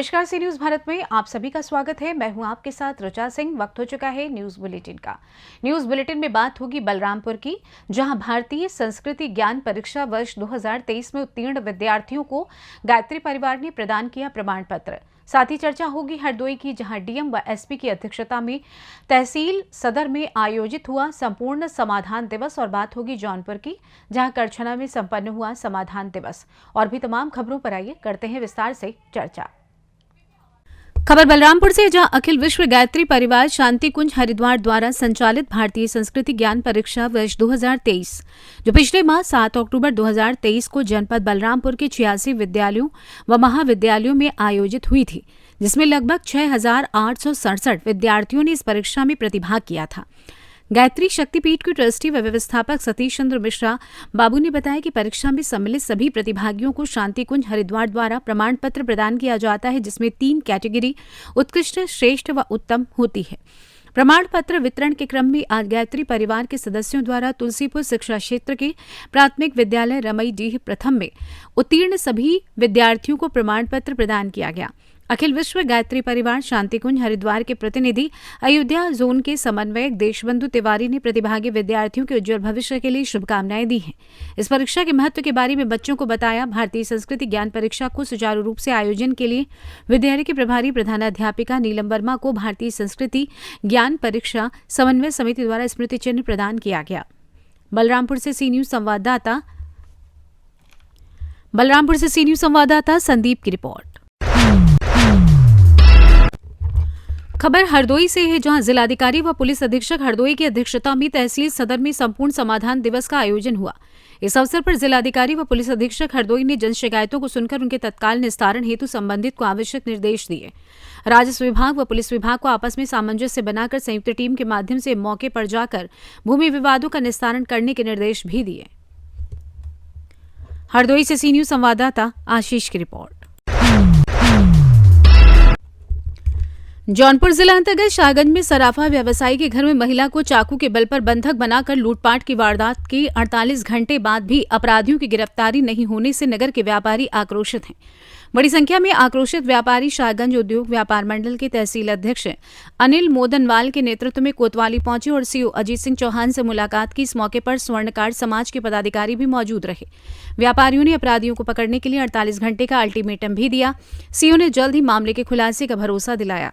नमस्कार, सी न्यूज भारत में आप सभी का स्वागत है। मैं हूं आपके साथ ऋचा सिंह। वक्त हो चुका है न्यूज बुलेटिन का। न्यूज बुलेटिन में बात होगी बलरामपुर की, जहां भारतीय संस्कृति ज्ञान परीक्षा वर्ष 2023 में उत्तीर्ण विद्यार्थियों को गायत्री परिवार ने प्रदान किया प्रमाण पत्र। साथ ही चर्चा होगी हरदोई की, जहां डीएम व एसपी की अध्यक्षता में तहसील सदर में आयोजित हुआ संपूर्ण समाधान दिवस। और बात होगी जौनपुर की, जहां करछना में संपन्न हुआ समाधान दिवस। और भी तमाम खबरों पर आइए करते हैं विस्तार से चर्चा। खबर बलरामपुर से, जहां अखिल विश्व गायत्री परिवार शांति कुंज हरिद्वार द्वारा संचालित भारतीय संस्कृति ज्ञान परीक्षा वर्ष 2023 जो पिछले माह 7 अक्टूबर 2023 को जनपद बलरामपुर के 86 विद्यालयों व महाविद्यालयों में आयोजित हुई थी, जिसमें लगभग 6,867 विद्यार्थियों ने इस परीक्षा में प्रतिभाग किया था। गायत्री शक्तिपीठ के ट्रस्टी व व्यवस्थापक सतीश चंद्र मिश्रा बाबू ने बताया कि परीक्षा में सम्मिलित सभी प्रतिभागियों को शांति कुंज हरिद्वार द्वारा प्रमाण पत्र प्रदान किया जाता है, जिसमें 3 कैटेगरी उत्कृष्ट, श्रेष्ठ व उत्तम होती है। प्रमाण पत्र वितरण के क्रम में आज गायत्री परिवार के सदस्यों द्वारा तुलसीपुर शिक्षा क्षेत्र के प्राथमिक विद्यालय रमई डीह प्रथम में उत्तीर्ण सभी विद्यार्थियों को प्रमाण पत्र प्रदान किया गया। अखिल विश्व गायत्री परिवार शांतिकुंज हरिद्वार के प्रतिनिधि अयोध्या जोन के समन्वयक देशबंधु तिवारी ने प्रतिभागी विद्यार्थियों के उज्जवल भविष्य के लिए शुभकामनाएं दी हैं। इस परीक्षा के महत्व के बारे में बच्चों को बताया। भारतीय संस्कृति ज्ञान परीक्षा को सुचारू रूप से आयोजन के लिए विद्यालय की प्रभारी प्रधानाध्यापिका नीलम वर्मा को भारतीय संस्कृति ज्ञान परीक्षा समन्वय समिति द्वारा स्मृति चिन्ह प्रदान किया गया। बलरामपुर से सी न्यूज संवाददाता संदीप की रिपोर्ट। खबर हरदोई से है, जहां जिलाधिकारी व पुलिस अधीक्षक हरदोई की अध्यक्षता में तहसील सदर में संपूर्ण समाधान दिवस का आयोजन हुआ। इस अवसर पर जिलाधिकारी व पुलिस अधीक्षक हरदोई ने जन शिकायतों को सुनकर उनके तत्काल निस्तारण हेतु संबंधित को आवश्यक निर्देश दिए। राजस्व विभाग व पुलिस विभाग को आपस में सामंजस्य बनाकर संयुक्त टीम के माध्यम से मौके पर जाकर भूमि विवादों का निस्तारण करने के निर्देश भी दिए। हरदोई से सी न्यूज संवाददाता आशीष की रिपोर्ट। जौनपुर जिला अंतर्गत शाहगंज में सराफा व्यवसायी के घर में महिला को चाकू के बल पर बंधक बनाकर लूटपाट की वारदात के 48 घंटे बाद भी अपराधियों की गिरफ्तारी नहीं होने से नगर के व्यापारी आक्रोशित हैं। बड़ी संख्या में आक्रोशित व्यापारी शाहगंज उद्योग व्यापार मंडल के तहसील अध्यक्ष अनिल मोदनवाल के नेतृत्व में कोतवाली पहुंचे और सीओ अजीत सिंह चौहान से मुलाकात की। इस मौके पर स्वर्णकार समाज के पदाधिकारी भी मौजूद रहे। व्यापारियों ने अपराधियों को पकड़ने के लिए 48 घंटे का अल्टीमेटम भी दिया। सीओ ने जल्द ही मामले के खुलासे का भरोसा दिलाया।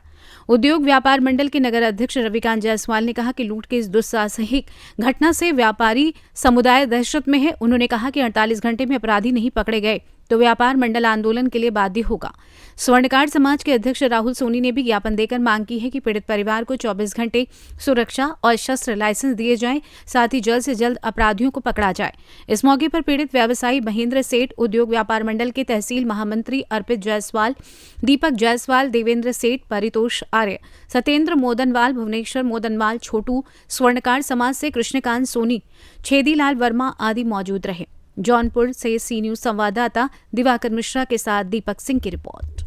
उद्योग व्यापार मंडल के नगर अध्यक्ष रविकांत जायसवाल ने कहा कि लूट के इस दुस्साहसिक घटना से व्यापारी समुदाय दहशत में है। उन्होंने कहा कि 48 घंटे में अपराधी नहीं पकड़े गए तो व्यापार मंडल आंदोलन के लिए बाध्य होगा। स्वर्णकार समाज के अध्यक्ष राहुल सोनी ने भी ज्ञापन देकर मांग की है कि पीड़ित परिवार को 24 घंटे सुरक्षा और शस्त्र लाइसेंस दिए जाएं, साथ ही जल्द से जल्द अपराधियों को पकड़ा जाए। इस मौके पर पीड़ित व्यवसायी महेंद्र सेठ, उद्योग व्यापार मंडल के तहसील महामंत्री अर्पित जायसवाल, दीपक जायसवाल, देवेंद्र सेठ, परितोष आर्य, सत्येंद्र मोदनवाल, भुवनेश्वर मोदनवाल, छोटू, स्वर्णकार समाज से कृष्णकांत सोनी, छेदीलाल वर्मा आदि मौजूद रहे। जौनपुर से सी न्यूज संवाददाता दिवाकर मिश्रा के साथ दीपक सिंह की रिपोर्ट।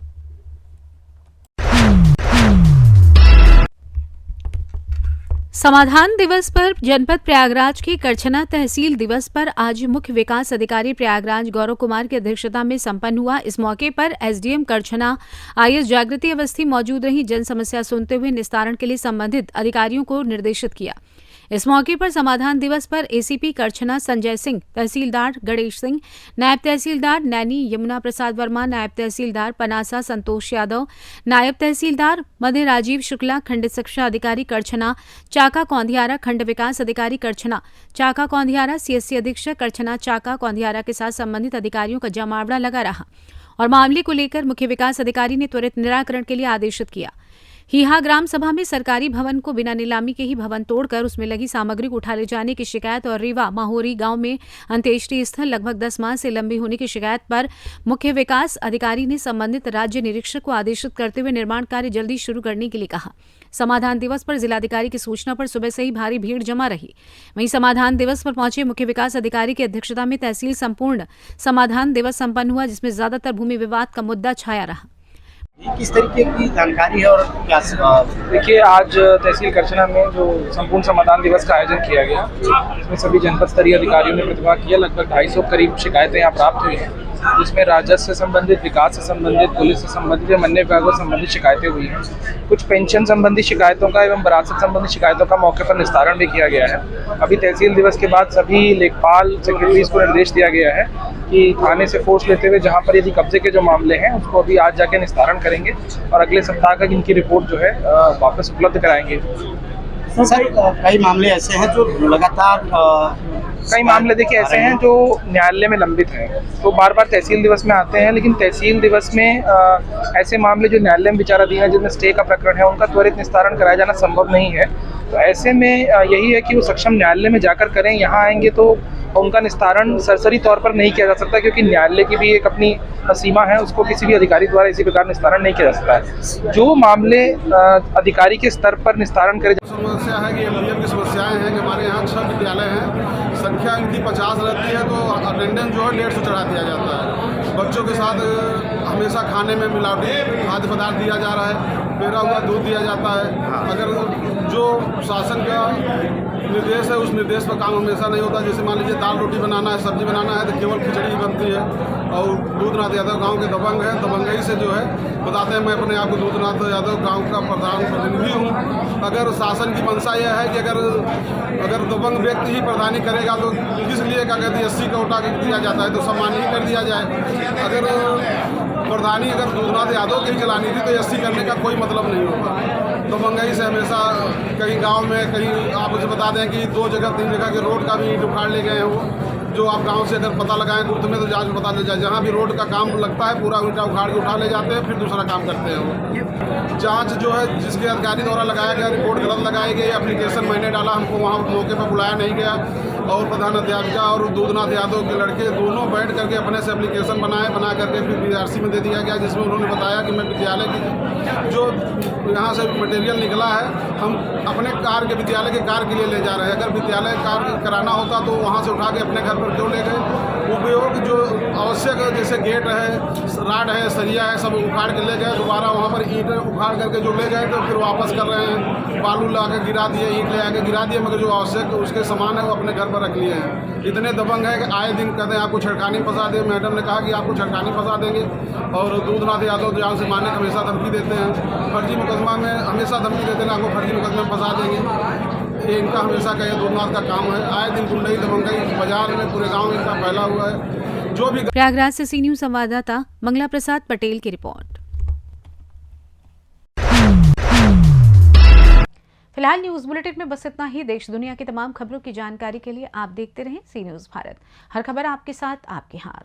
समाधान दिवस पर जनपद प्रयागराज के करछना तहसील दिवस पर आज मुख्य विकास अधिकारी प्रयागराज गौरव कुमार की अध्यक्षता में संपन्न हुआ। इस मौके पर एसडीएम करछना आईएस जागृति अवस्थी मौजूद रही। जन समस्या सुनते हुए निस्तारण के लिए संबंधित अधिकारियों को निर्देशित किया। इस मौके पर समाधान दिवस पर एसीपी करछना संजय सिंह, तहसीलदार गणेश सिंह, नायब तहसीलदार नैनी यमुना प्रसाद वर्मा, नायब तहसीलदार पनासा संतोष यादव, नायब तहसीलदार मध्य राजीव शुक्ला, खंड शिक्षा अधिकारी करछना चाका कौंधियारा, खंड विकास अधिकारी करछना चाका कौंधियारा, सीएससी अधीक्षक करछना चाका कौंधियारा के साथ संबंधित अधिकारियों का जमावड़ा लगा रहा और मामले को लेकर मुख्य विकास अधिकारी ने त्वरित निराकरण के लिए आदेशित किया। हीहा ग्राम सभा में सरकारी भवन को बिना नीलामी के ही भवन तोड़कर उसमें लगी सामग्री को उठा ले जाने की शिकायत और रीवा माहोरी गांव में अंत्येष्टि स्थल लगभग 10 माह से लंबी होने की शिकायत पर मुख्य विकास अधिकारी ने संबंधित राज्य निरीक्षक को आदेशित करते हुए निर्माण कार्य जल्दी शुरू करने के लिए कहा। समाधान दिवस पर जिलाधिकारी की सूचना पर सुबह से ही भारी भीड़ जमा रही। वहीं समाधान दिवस पर पहुंचे मुख्य विकास अधिकारी की अध्यक्षता में तहसील संपूर्ण समाधान दिवस संपन्न हुआ, जिसमें ज्यादातर भूमि विवाद का मुद्दा छाया रहा। किस तरीके की जानकारी है और क्या देखिए, आज तहसील करछना में जो संपूर्ण समाधान दिवस का आयोजन किया गया, इसमें सभी जनपद स्तरीय अधिकारियों ने प्रतिभाग किया। लगभग 250 करीब शिकायतें यहाँ प्राप्त हुई हैं, जिसमें राजस्व से संबंधित, विकास से संबंधित, पुलिस से संबंधित या अन्य विभागों से संबंधित शिकायतें हुई हैं। कुछ पेंशन संबंधी शिकायतों का एवं विरासत संबंधी शिकायतों का मौके पर निस्तारण भी किया गया है। अभी तहसील दिवस के बाद सभी लेखपाल सेक्रेटरीज को निर्देश दिया गया है कि थाने से फोर्स लेते हुए जहाँ पर यदि कब्जे के जो मामले हैं उसको अभी आज जाके निस्तारण करेंगे और अगले सप्ताह तक इनकी रिपोर्ट जो है वापस उपलब्ध कराएंगे। सर, कई मामले ऐसे हैं जो लगातार कई मामले देखिए ऐसे हैं जो न्यायालय में लंबित हैं, तो बार बार तहसील दिवस में आते हैं, लेकिन तहसील दिवस में ऐसे मामले जो न्यायालय में विचाराधीन है, जिनमें स्टे का प्रकरण है, उनका त्वरित निस्तारण कराया जाना संभव नहीं है। तो ऐसे में यही है कि वो सक्षम न्यायालय में जाकर करें। यहाँ आएंगे तो उनका निस्तारण सरसरी तौर पर नहीं किया जा सकता, क्योंकि न्यायालय की भी एक अपनी सीमा है, उसको किसी भी अधिकारी द्वारा इसी प्रकार निस्तारण नहीं किया जा सकता है। जो मामले अधिकारी के स्तर पर निस्तारण करे। समस्या है कि एमडीएम की समस्याएं हैं कि हमारे यहाँ 6 विद्यालय हैं, संख्या इनकी 50 रहती है तो अटेंडेंस जो है 150 चढ़ा दिया जाता है। बच्चों के साथ हमेशा खाने में मिलावटी खाद्य पदार्थ दिया जा रहा है, पेरा हुआ दूध दिया जाता है। अगर जो शासन का निर्देश है उस निर्देश पर काम हमेशा नहीं होता। जैसे मान लीजिए दाल रोटी बनाना है, सब्जी बनाना है तो केवल खिचड़ी ही बनती है। और दूधनाथ यादव गांव के दबंग हैं, दबंगई से जो है बताते हैं मैं अपने आप को दूधनाथ यादव गांव का प्रधान प्रतिनिधि हूं। अगर शासन की मंशा यह है कि अगर दबंग व्यक्ति ही प्रधानी करेगा तो किस लिए क्या कहते हैं 80 का उठा दिया जाता है, तो सम्मान ही कर दिया जाए। अगर प्रधानी अगर दूधनाथ यादव की ही चलानी थी तो 80 करने का कोई मतलब नहीं होगा। तो महंगाई से हमेशा कहीं गांव में कहीं आप मुझे बता दें कि 2 जगह 3 जगह के रोड का भी ईंट उखाड़ ले गए हैं वो, जो आप गांव से अगर पता लगाएं गुप्त में तो जांच में पता चल जाए। जहां भी रोड का काम लगता है पूरा ईंटा उखाड़ के उठा ले जाते हैं, फिर दूसरा काम करते हैं वो। जांच जो है जिसके अधिकारी द्वारा लगाया गया रिपोर्ट गलत लगाई गई, एप्लीकेशन मैंने डाला, हमको वहाँ मौके पर बुलाया नहीं गया। और प्रधान अध्यापिका और दूधनाथ यादव के लड़के दोनों बैठ करके अपने से एप्लीकेशन बना करके फिर बीआरसी में दे दिया गया, जिसमें उन्होंने बताया कि मैं विद्यालय की जो यहाँ से मटेरियल निकला है हम अपने कार के विद्यालय के कार के लिए ले जा रहे हैं। अगर विद्यालय कार्य कराना होता तो वहाँ से उठा के अपने घर पर क्यों ले गए। उपयोग जो आवश्यक जैसे गेट है, राड है, सरिया है, सब उखाड़ के ले गए। दोबारा वहाँ पर ईंट उखाड़ करके जो ले गए तो फिर वापस कर रहे हैं। बालू ला के गिरा दिए, ईंट ले आके गिरा दिए, मगर जो आवश्यक उसके सामान है वो अपने घर पर रख लिए हैं। इतने दबंग है कि आए दिन कहते हैं आपको छड़खानी फंसा दे। मैडम ने कहा कि आपको छड़खानी फंसा देंगे। और दूधनाथ यादव जान से मारने हमेशा धमकी देते हैं, फर्जी मुकदमा में हमेशा धमकी देते हैं, आपको फर्जी मुकदमे में फंसा देंगे। ये इनका हमेशा का ये दूधनाथ का काम है। आए दिन गुंडई दबंगई बाजार में पूरे गाँव में इनका फैला हुआ है। जो भी प्रयागराज से सी न्यूज संवाददाता मंगला प्रसाद पटेल की रिपोर्ट। फिलहाल न्यूज बुलेटिन में बस इतना ही। देश दुनिया की तमाम खबरों की जानकारी के लिए आप देखते रहें सी न्यूज भारत। हर खबर आपके साथ, आपके हाथ।